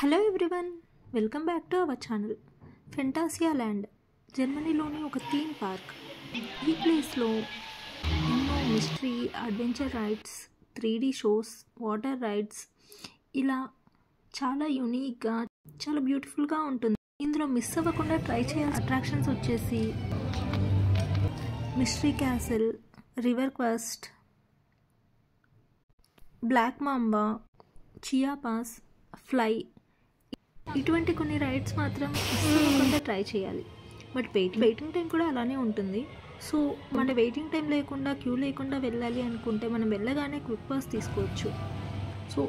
Hello everyone, welcome back to our channel. Phantasialand జర్మనీలోని ఒక theme park. ఈ ప్లేస్లో ఎన్నో mystery, adventure rides, 3D shows, water rides ఇలా చాలా యూనిక్గా, చాలా బ్యూటిఫుల్గా ఉంటుంది. ఇందులో మిస్ అవ్వకుండా ట్రై చేయాల్సిన అట్రాక్షన్స్ వచ్చేసి mystery castle, river quest, black mamba, Chiapas, fly. ఇటువంటి కొన్ని రైడ్స్ మాత్రం కొంత ట్రై చేయాలి. బట్ వెయిటింగ్ టైం కూడా అలానే ఉంటుంది. సో మన వెయిటింగ్ టైం లేకుండా, క్యూ లేకుండా వెళ్ళాలి అనుకుంటే మనం వెళ్ళగానే క్విక్ పాస్ తీసుకోవచ్చు. So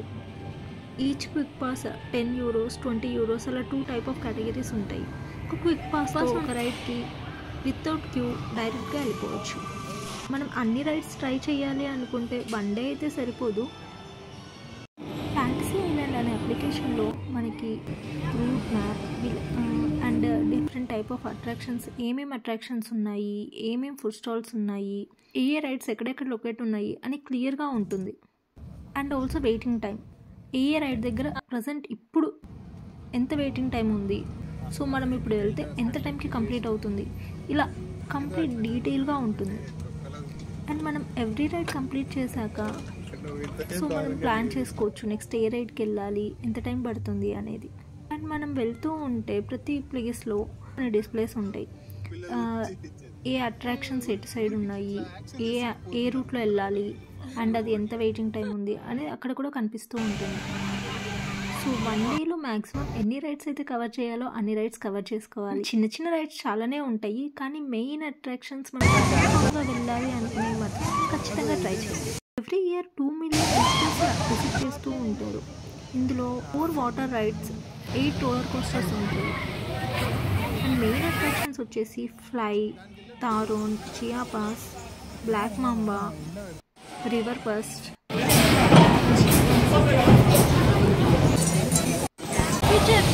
each quick pass 10 euros, 20 euros అలా 2 టైప్ ఆఫ్ కేటగిరీస్ ఉంటాయి. ఒక క్విక్ పాస్ ఒక రైడ్కి వితౌట్ క్యూ డైరెక్ట్గా వెళ్ళిపోవచ్చు. మనం అన్ని రైడ్స్ ట్రై చేయాలి అనుకుంటే 1 డే అయితే సరిపోదు. ఫ్యాంటసీ ఐలాండ్ అనే అప్లికేషన్లో మనకి route map and different type of attractions, ఏమేమి అట్రాక్షన్స్ ఉన్నాయి, ఏమేమి ఫుడ్ స్టాల్స్ ఉన్నాయి, ఏ రైడ్స్ ఎక్కడెక్కడ లొకేట్ ఉన్నాయి అని క్లియర్గా ఉంటుంది. అండ్ ఆల్సో వెయిటింగ్ టైం, ఏ రైడ్ దగ్గర ప్రజెంట్ ఇప్పుడు ఎంత వెయిటింగ్ టైం ఉంది, సో మనం ఇప్పుడు వెళ్తే ఎంత టైంకి కంప్లీట్ అవుతుంది, ఇలా కంప్లీట్ డీటెయిల్గా ఉంటుంది. అండ్ మనం ఎవ్రీ రైడ్ కంప్లీట్ చేశాక సో మనం ప్లాన్ చేసుకోవచ్చు నెక్స్ట్ ఏ రైడ్కి వెళ్ళాలి, ఎంత టైం పడుతుంది అనేది. అండ్ మనం వెళ్తూ ఉంటే ప్రతి ప్లేస్లో డిస్ప్లేస్ ఉంటాయి. ఏ అట్రాక్షన్స్ ఎటు సైడ్ ఉన్నాయి, ఏ రూట్లో వెళ్ళాలి, అండ్ అది ఎంత వెయిటింగ్ టైం ఉంది అనేది అక్కడ కూడా కనిపిస్తూ ఉంటుంది. సో 1 డేలో మ్యాక్సిమం ఎన్ని రైడ్స్ అయితే కవర్ చేయాలో అన్ని రైడ్స్ కవర్ చేసుకోవాలి. చిన్న చిన్న రైడ్స్ చాలానే ఉంటాయి, కానీ మెయిన్ అట్రాక్షన్స్ మనం వెళ్ళాలి అనుకునే మాత్రం ఖచ్చితంగా ట్రై చేయాలి. ఎవ్రీ ఇయర్ 2 million విజిట్ చేస్తూ ఉంటారు. ఇందులో 4 వాటర్ రైడ్స్, 8 రోలర్ కోస్టర్స్ ఉంటాయి. అండ్ మెయిన్ అట్రాక్షన్స్ వచ్చేసి fly, Taron, Chiapas, Black Mamba, River Quest, feature